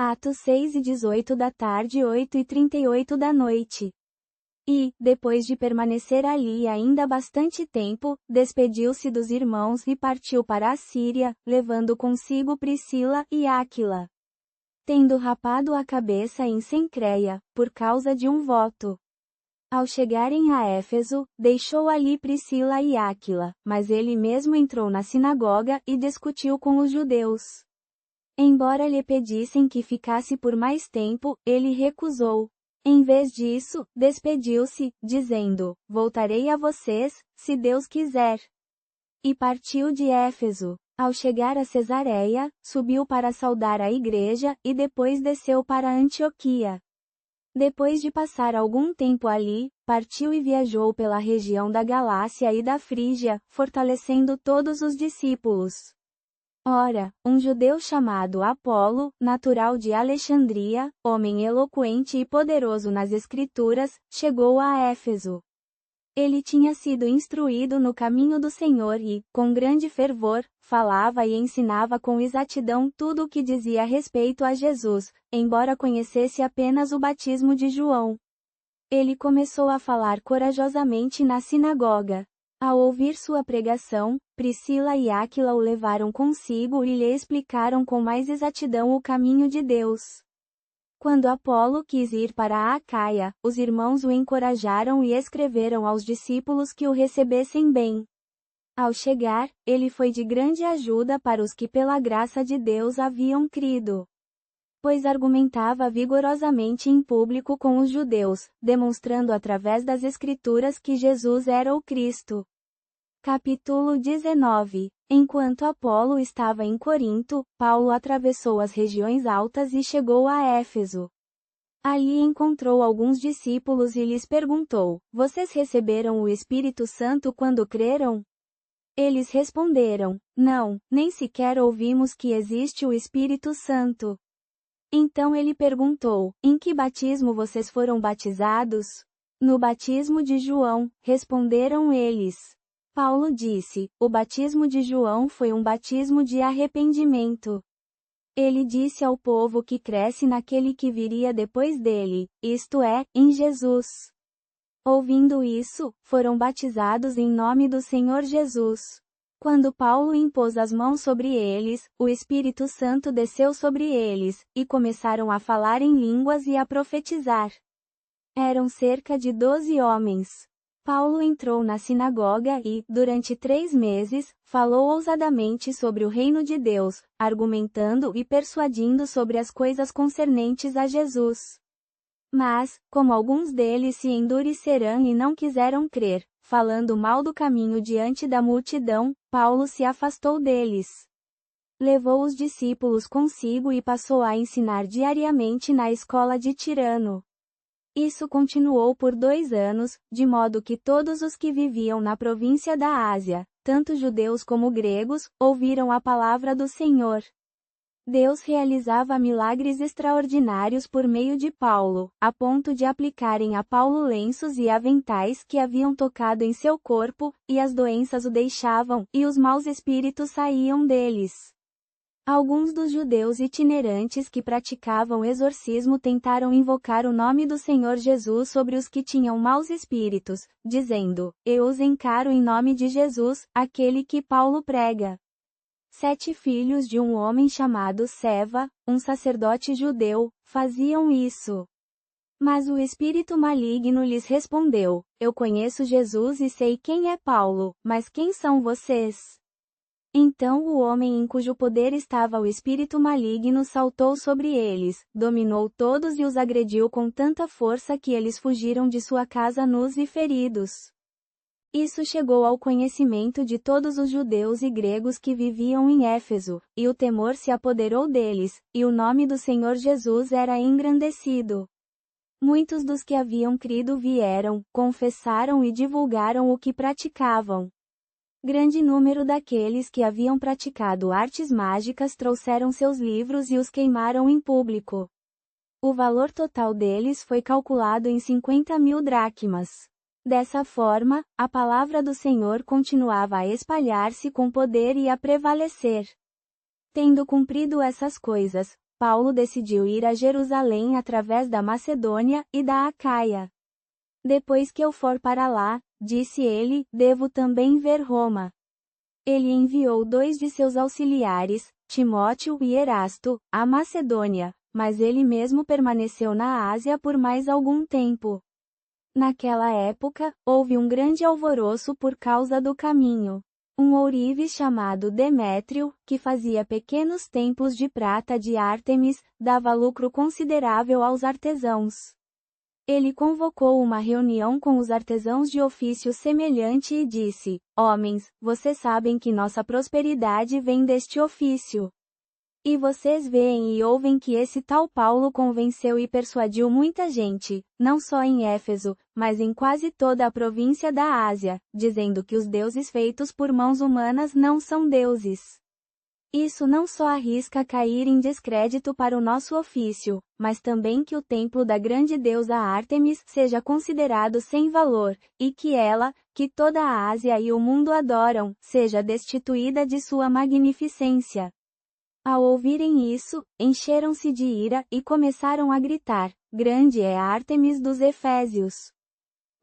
Atos 6:18 da tarde e 8:38 da noite. E, depois de permanecer ali ainda bastante tempo, despediu-se dos irmãos e partiu para a Síria, levando consigo Priscila e Áquila. Tendo rapado a cabeça em Cencreia, por causa de um voto. Ao chegarem a Éfeso, deixou ali Priscila e Áquila, mas ele mesmo entrou na sinagoga e discutiu com os judeus. Embora lhe pedissem que ficasse por mais tempo, ele recusou. Em vez disso, despediu-se, dizendo: voltarei a vocês, se Deus quiser. E partiu de Éfeso. Ao chegar a Cesareia, subiu para saudar a igreja, e depois desceu para Antioquia. Depois de passar algum tempo ali, partiu e viajou pela região da Galácia e da Frígia, fortalecendo todos os discípulos. Ora, um judeu chamado Apolo, natural de Alexandria, homem eloquente e poderoso nas Escrituras, chegou a Éfeso. Ele tinha sido instruído no caminho do Senhor e, com grande fervor, falava e ensinava com exatidão tudo o que dizia a respeito a Jesus, embora conhecesse apenas o batismo de João. Ele começou a falar corajosamente na sinagoga. Ao ouvir sua pregação, Priscila e Áquila o levaram consigo e lhe explicaram com mais exatidão o caminho de Deus. Quando Apolo quis ir para a Acaia, os irmãos o encorajaram e escreveram aos discípulos que o recebessem bem. Ao chegar, ele foi de grande ajuda para os que pela graça de Deus haviam crido. Pois argumentava vigorosamente em público com os judeus, demonstrando através das Escrituras que Jesus era o Cristo. Capítulo 19. Enquanto Apolo estava em Corinto, Paulo atravessou as regiões altas e chegou a Éfeso. Ali encontrou alguns discípulos e lhes perguntou: vocês receberam o Espírito Santo quando creram? Eles responderam: não, nem sequer ouvimos que existe o Espírito Santo. Então ele perguntou: em que batismo vocês foram batizados? No batismo de João, responderam eles. Paulo disse: o batismo de João foi um batismo de arrependimento. Ele disse ao povo que cresce naquele que viria depois dele, isto é, em Jesus. Ouvindo isso, foram batizados em nome do Senhor Jesus. Quando Paulo impôs as mãos sobre eles, o Espírito Santo desceu sobre eles, e começaram a falar em línguas e a profetizar. Eram cerca de 12 homens. Paulo entrou na sinagoga e, durante 3 meses, falou ousadamente sobre o reino de Deus, argumentando e persuadindo sobre as coisas concernentes a Jesus. Mas, como alguns deles se endureceram e não quiseram crer, falando mal do caminho diante da multidão, Paulo se afastou deles. Levou os discípulos consigo e passou a ensinar diariamente na escola de Tirano. Isso continuou por 2 anos, de modo que todos os que viviam na província da Ásia, tanto judeus como gregos, ouviram a palavra do Senhor. Deus realizava milagres extraordinários por meio de Paulo, a ponto de aplicarem a Paulo lenços e aventais que haviam tocado em seu corpo, e as doenças o deixavam, e os maus espíritos saíam deles. Alguns dos judeus itinerantes que praticavam exorcismo tentaram invocar o nome do Senhor Jesus sobre os que tinham maus espíritos, dizendo: eu os encaro em nome de Jesus, aquele que Paulo prega. 7 filhos de um homem chamado Seva, um sacerdote judeu, faziam isso. Mas o espírito maligno lhes respondeu: eu conheço Jesus e sei quem é Paulo, mas quem são vocês? Então o homem em cujo poder estava o espírito maligno saltou sobre eles, dominou todos e os agrediu com tanta força que eles fugiram de sua casa nus e feridos. Isso chegou ao conhecimento de todos os judeus e gregos que viviam em Éfeso, e o temor se apoderou deles, e o nome do Senhor Jesus era engrandecido. Muitos dos que haviam crido vieram, confessaram e divulgaram o que praticavam. Grande número daqueles que haviam praticado artes mágicas trouxeram seus livros e os queimaram em público. O valor total deles foi calculado em 50.000 dracmas. Dessa forma, a palavra do Senhor continuava a espalhar-se com poder e a prevalecer. Tendo cumprido essas coisas, Paulo decidiu ir a Jerusalém através da Macedônia e da Acaia. Depois que eu for para lá, disse ele, devo também ver Roma. Ele enviou 2 de seus auxiliares, Timóteo e Erasto, à Macedônia, mas ele mesmo permaneceu na Ásia por mais algum tempo. Naquela época, houve um grande alvoroço por causa do caminho. Um ourives chamado Demétrio, que fazia pequenos templos de prata de Ártemis, dava lucro considerável aos artesãos. Ele convocou uma reunião com os artesãos de ofício semelhante e disse: Homens, vocês sabem que nossa prosperidade vem deste ofício. E vocês veem e ouvem que esse tal Paulo convenceu e persuadiu muita gente, não só em Éfeso, mas em quase toda a província da Ásia, dizendo que os deuses feitos por mãos humanas não são deuses. Isso não só arrisca cair em descrédito para o nosso ofício, mas também que o templo da grande deusa Ártemis seja considerado sem valor, e que ela, que toda a Ásia e o mundo adoram, seja destituída de sua magnificência. Ao ouvirem isso, encheram-se de ira e começaram a gritar: Grande é a Ártemis dos Efésios!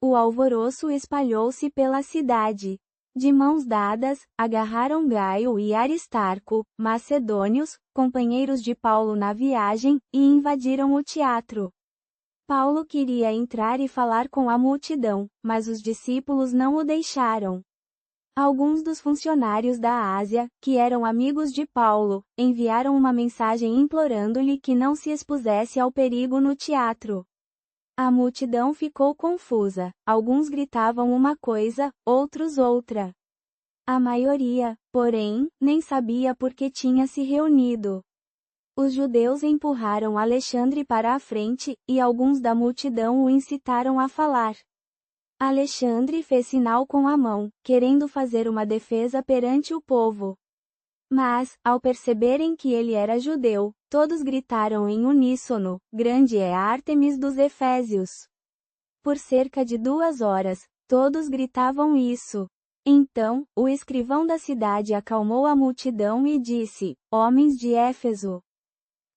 O alvoroço espalhou-se pela cidade. De mãos dadas, agarraram Gaio e Aristarco, macedônios, companheiros de Paulo na viagem, e invadiram o teatro. Paulo queria entrar e falar com a multidão, mas os discípulos não o deixaram. Alguns dos funcionários da Ásia, que eram amigos de Paulo, enviaram uma mensagem implorando-lhe que não se expusesse ao perigo no teatro. A multidão ficou confusa, alguns gritavam uma coisa, outros outra. A maioria, porém, nem sabia por que tinha se reunido. Os judeus empurraram Alexandre para a frente, e alguns da multidão o incitaram a falar. Alexandre fez sinal com a mão, querendo fazer uma defesa perante o povo. Mas, ao perceberem que ele era judeu, todos gritaram em uníssono: Grande é a Ártemis dos Efésios! Por cerca de 2 horas, todos gritavam isso. Então, o escrivão da cidade acalmou a multidão e disse: Homens de Éfeso!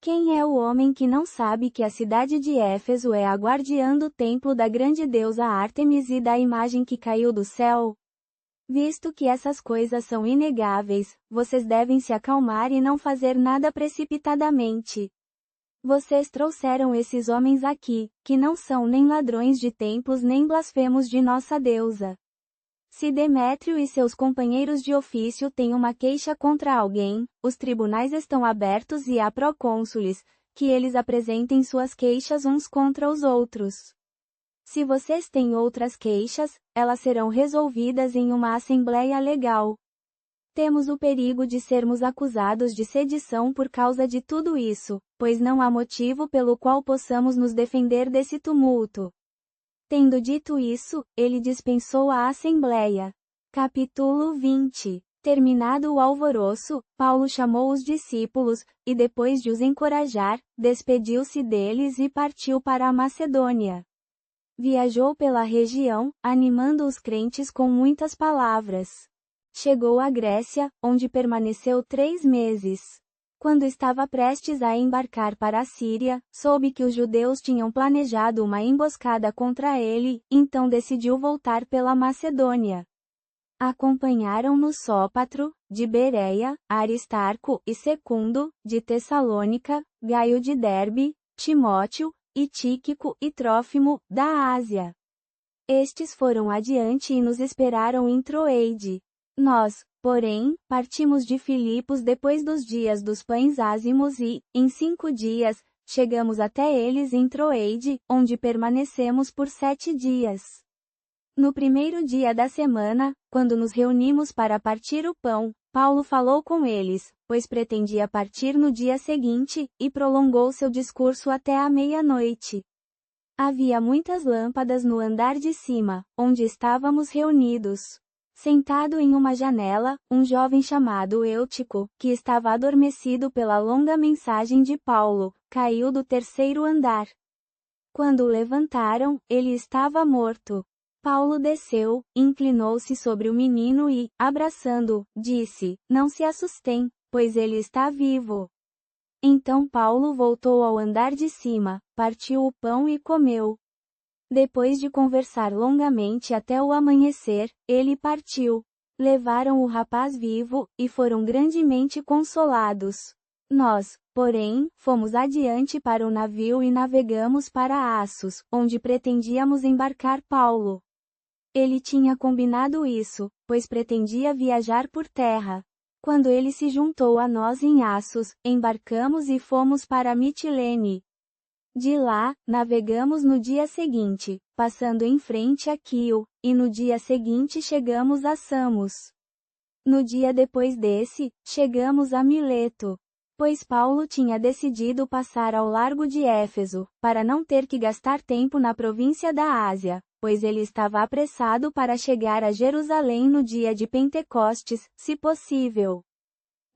Quem é o homem que não sabe que a cidade de Éfeso é a guardiã do templo da grande deusa Ártemis e da imagem que caiu do céu? Visto que essas coisas são inegáveis, vocês devem se acalmar e não fazer nada precipitadamente. Vocês trouxeram esses homens aqui, que não são nem ladrões de templos nem blasfemos de nossa deusa. Se Demétrio e seus companheiros de ofício têm uma queixa contra alguém, os tribunais estão abertos e há procônsules, que eles apresentem suas queixas uns contra os outros. Se vocês têm outras queixas, elas serão resolvidas em uma assembleia legal. Temos o perigo de sermos acusados de sedição por causa de tudo isso, pois não há motivo pelo qual possamos nos defender desse tumulto. Tendo dito isso, ele dispensou a assembleia. Capítulo 20. Terminado o alvoroço, Paulo chamou os discípulos, e depois de os encorajar, despediu-se deles e partiu para a Macedônia. Viajou pela região, animando os crentes com muitas palavras. Chegou à Grécia, onde permaneceu 3 meses. Quando estava prestes a embarcar para a Síria, soube que os judeus tinham planejado uma emboscada contra ele, então decidiu voltar pela Macedônia. Acompanharam-no Sópatro, de Bereia, Aristarco e Secundo, de Tessalônica, Gaio de Derbe, Timóteo, e Tíquico e Trófimo, da Ásia. Estes foram adiante e nos esperaram em Troeide. Nós, porém, partimos de Filipos depois dos dias dos pães ázimos e, em 5 dias, chegamos até eles em Troeide, onde permanecemos por 7 dias. No primeiro dia da semana, quando nos reunimos para partir o pão, Paulo falou com eles, pois pretendia partir no dia seguinte, e prolongou seu discurso até a meia-noite. Havia muitas lâmpadas no andar de cima, onde estávamos reunidos. Sentado em uma janela, um jovem chamado Eutico, que estava adormecido pela longa mensagem de Paulo, caiu do 3º andar. Quando o levantaram, ele estava morto. Paulo desceu, inclinou-se sobre o menino e, abraçando-o, disse: Não se assustem, pois ele está vivo. Então Paulo voltou ao andar de cima, partiu o pão e comeu. Depois de conversar longamente até o amanhecer, ele partiu. Levaram o rapaz vivo, e foram grandemente consolados. Nós, porém, fomos adiante para o navio e navegamos para Assos, onde pretendíamos embarcar Paulo. Ele tinha combinado isso, pois pretendia viajar por terra. Quando ele se juntou a nós em Assos, embarcamos e fomos para Mitilene. De lá, navegamos no dia seguinte, passando em frente a Quio, e no dia seguinte chegamos a Samos. No dia depois desse, chegamos a Mileto. Pois Paulo tinha decidido passar ao largo de Éfeso, para não ter que gastar tempo na província da Ásia, pois ele estava apressado para chegar a Jerusalém no dia de Pentecostes, se possível.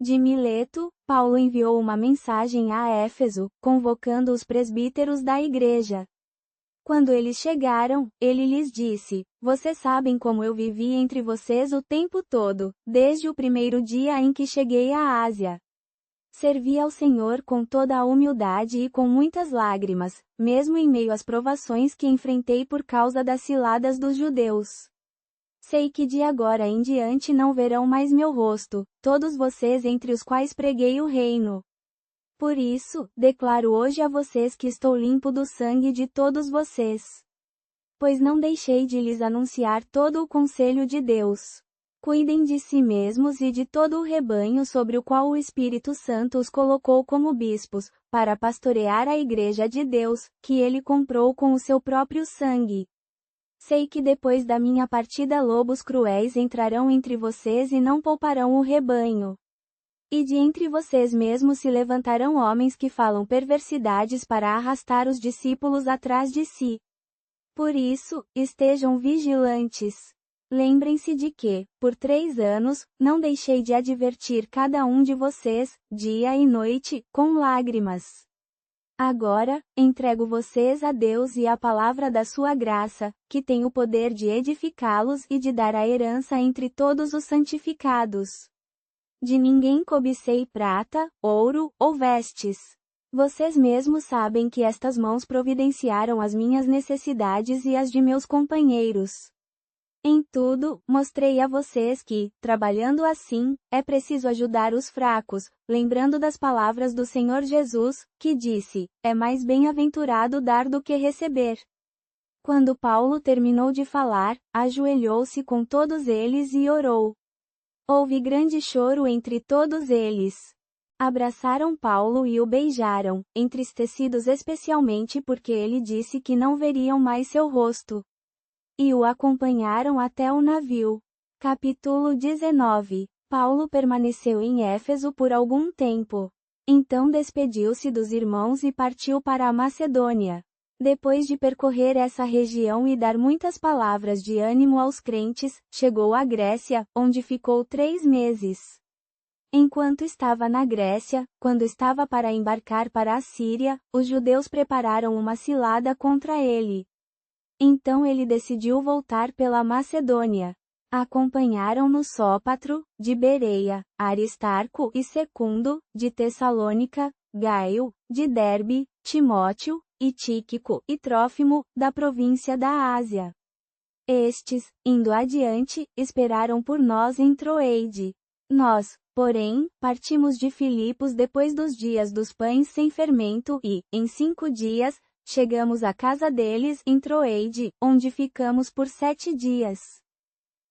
De Mileto, Paulo enviou uma mensagem a Éfeso, convocando os presbíteros da igreja. Quando eles chegaram, ele lhes disse: Vocês sabem como eu vivi entre vocês o tempo todo, desde o primeiro dia em que cheguei à Ásia. Servi ao Senhor com toda a humildade e com muitas lágrimas, mesmo em meio às provações que enfrentei por causa das ciladas dos judeus. Sei que de agora em diante não verão mais meu rosto, todos vocês entre os quais preguei o reino. Por isso, declaro hoje a vocês que estou limpo do sangue de todos vocês. Pois não deixei de lhes anunciar todo o conselho de Deus. Cuidem de si mesmos e de todo o rebanho sobre o qual o Espírito Santo os colocou como bispos, para pastorear a igreja de Deus, que ele comprou com o seu próprio sangue. Sei que depois da minha partida lobos cruéis entrarão entre vocês e não pouparão o rebanho. E de entre vocês mesmos se levantarão homens que falam perversidades para arrastar os discípulos atrás de si. Por isso, estejam vigilantes. Lembrem-se de que, por 3 anos, não deixei de advertir cada um de vocês, dia e noite, com lágrimas. Agora, entrego vocês a Deus e à palavra da sua graça, que tem o poder de edificá-los e de dar a herança entre todos os santificados. De ninguém cobicei prata, ouro, ou vestes. Vocês mesmos sabem que estas mãos providenciaram as minhas necessidades e as de meus companheiros. Em tudo, mostrei a vocês que, trabalhando assim, é preciso ajudar os fracos, lembrando das palavras do Senhor Jesus, que disse: é mais bem-aventurado dar do que receber. Quando Paulo terminou de falar, ajoelhou-se com todos eles e orou. Houve grande choro entre todos eles. Abraçaram Paulo e o beijaram, entristecidos especialmente porque ele disse que não veriam mais seu rosto. E o acompanharam até o navio. Capítulo 19. Paulo permaneceu em Éfeso por algum tempo. Então despediu-se dos irmãos e partiu para a Macedônia. Depois de percorrer essa região e dar muitas palavras de ânimo aos crentes, chegou à Grécia, onde ficou 3 meses. Enquanto estava na Grécia, quando estava para embarcar para a Síria, os judeus prepararam uma cilada contra ele. Então ele decidiu voltar pela Macedônia. Acompanharam-no Sópatro, de Bereia, Aristarco e Secundo, de Tessalônica, Gaio, de Derbe, Timóteo, e Tíquico e Trófimo, da província da Ásia. Estes, indo adiante, esperaram por nós em Troeide. Nós, porém, partimos de Filipos depois dos dias dos pães sem fermento e, em 5 dias, chegamos à casa deles em Troeide, onde ficamos por 7 dias.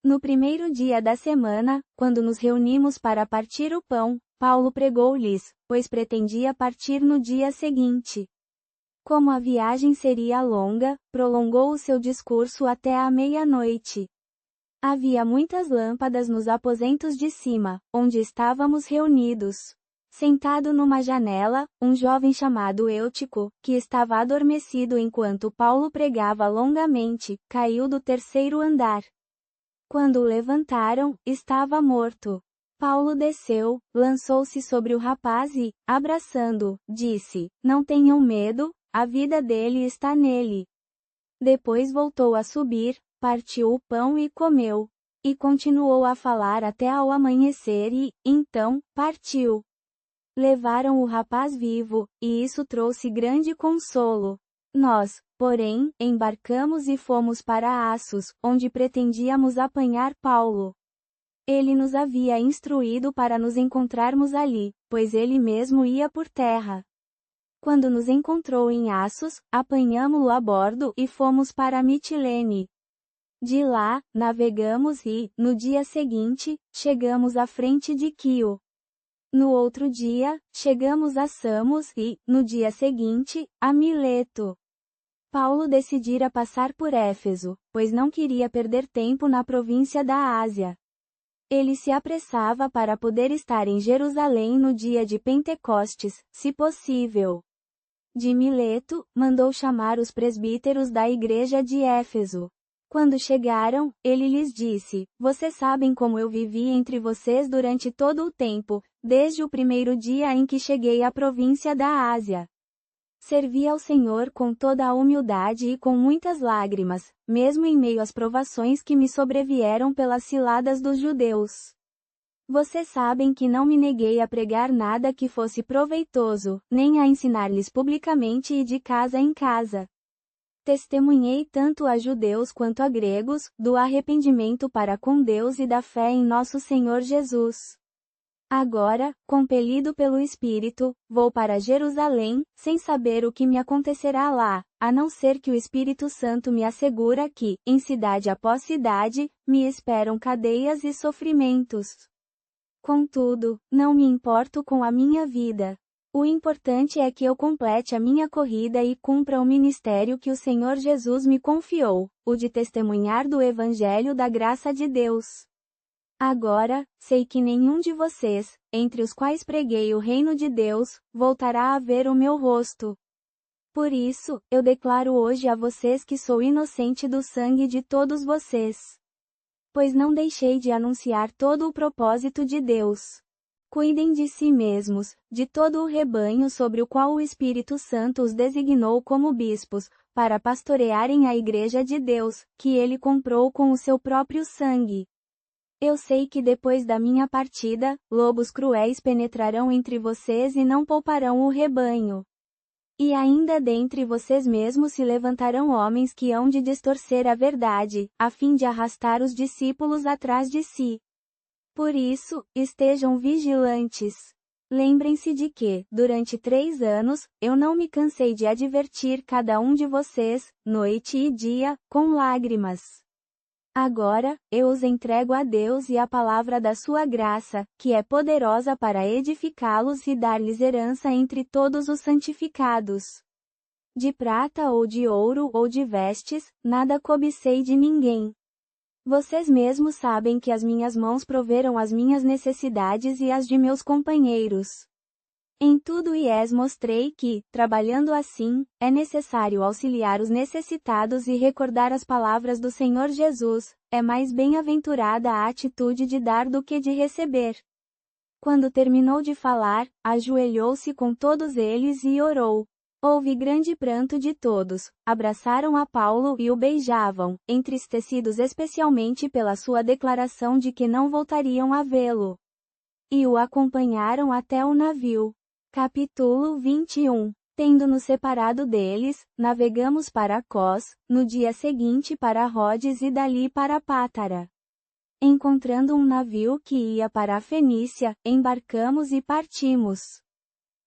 No primeiro dia da semana, quando nos reunimos para partir o pão, Paulo pregou-lhes, pois pretendia partir no dia seguinte. Como a viagem seria longa, prolongou o seu discurso até à meia-noite. Havia muitas lâmpadas nos aposentos de cima, onde estávamos reunidos. Sentado numa janela, um jovem chamado Eutico, que estava adormecido enquanto Paulo pregava longamente, caiu do 3º andar. Quando o levantaram, estava morto. Paulo desceu, lançou-se sobre o rapaz e, abraçando-o, disse: Não tenham medo, a vida dele está nele. Depois voltou a subir, partiu o pão e comeu. E continuou a falar até ao amanhecer e, então, partiu. Levaram o rapaz vivo, e isso trouxe grande consolo. Nós, porém, embarcamos e fomos para Assos, onde pretendíamos apanhar Paulo. Ele nos havia instruído para nos encontrarmos ali, pois ele mesmo ia por terra. Quando nos encontrou em Assos, apanhamo-lo a bordo e fomos para Mitilene. De lá, navegamos e, no dia seguinte, chegamos à frente de Quio. No outro dia, chegamos a Samos e, no dia seguinte, a Mileto. Paulo decidira passar por Éfeso, pois não queria perder tempo na província da Ásia. Ele se apressava para poder estar em Jerusalém no dia de Pentecostes, se possível. De Mileto, mandou chamar os presbíteros da igreja de Éfeso. Quando chegaram, ele lhes disse: Vocês sabem como eu vivi entre vocês durante todo o tempo, desde o primeiro dia em que cheguei à província da Ásia. Servi ao Senhor com toda a humildade e com muitas lágrimas, mesmo em meio às provações que me sobrevieram pelas ciladas dos judeus. Vocês sabem que não me neguei a pregar nada que fosse proveitoso, nem a ensinar-lhes publicamente e de casa em casa. Testemunhei tanto a judeus quanto a gregos, do arrependimento para com Deus e da fé em nosso Senhor Jesus. Agora, compelido pelo Espírito, vou para Jerusalém, sem saber o que me acontecerá lá, a não ser que o Espírito Santo me assegura que, em cidade após cidade, me esperam cadeias e sofrimentos. Contudo, não me importo com a minha vida. O importante é que eu complete a minha corrida e cumpra o ministério que o Senhor Jesus me confiou, o de testemunhar do Evangelho da graça de Deus. Agora, sei que nenhum de vocês, entre os quais preguei o reino de Deus, voltará a ver o meu rosto. Por isso, eu declaro hoje a vocês que sou inocente do sangue de todos vocês. Pois não deixei de anunciar todo o propósito de Deus. Cuidem de si mesmos, de todo o rebanho sobre o qual o Espírito Santo os designou como bispos, para pastorearem a igreja de Deus, que ele comprou com o seu próprio sangue. Eu sei que depois da minha partida, lobos cruéis penetrarão entre vocês e não pouparão o rebanho. E ainda dentre vocês mesmos se levantarão homens que hão de distorcer a verdade, a fim de arrastar os discípulos atrás de si. Por isso, estejam vigilantes. Lembrem-se de que, durante 3 anos, eu não me cansei de advertir cada um de vocês, noite e dia, com lágrimas. Agora, eu os entrego a Deus e à palavra da sua graça, que é poderosa para edificá-los e dar-lhes herança entre todos os santificados. De prata ou de ouro ou de vestes, nada cobicei de ninguém. Vocês mesmos sabem que as minhas mãos proveram as minhas necessidades e as de meus companheiros. Em tudo mostrei que, trabalhando assim, é necessário auxiliar os necessitados e recordar as palavras do Senhor Jesus, é mais bem-aventurada a atitude de dar do que de receber. Quando terminou de falar, ajoelhou-se com todos eles e orou. Houve grande pranto de todos, abraçaram a Paulo e o beijavam, entristecidos especialmente pela sua declaração de que não voltariam a vê-lo. E o acompanharam até o navio. Capítulo 21. Tendo-nos separado deles, navegamos para Cós, no dia seguinte para Rhodes e dali para Pátara. Encontrando um navio que ia para a Fenícia, embarcamos e partimos.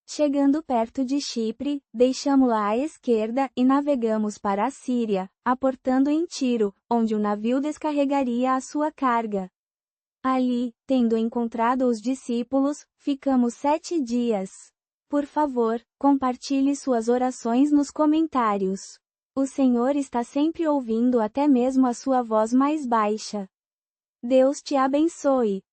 Chegando perto de Chipre, deixamo-la à esquerda e navegamos para a Síria, aportando em Tiro, onde o navio descarregaria a sua carga. Ali, tendo encontrado os discípulos, ficamos 7 dias. Por favor, compartilhe suas orações nos comentários. O Senhor está sempre ouvindo até mesmo a sua voz mais baixa. Deus te abençoe.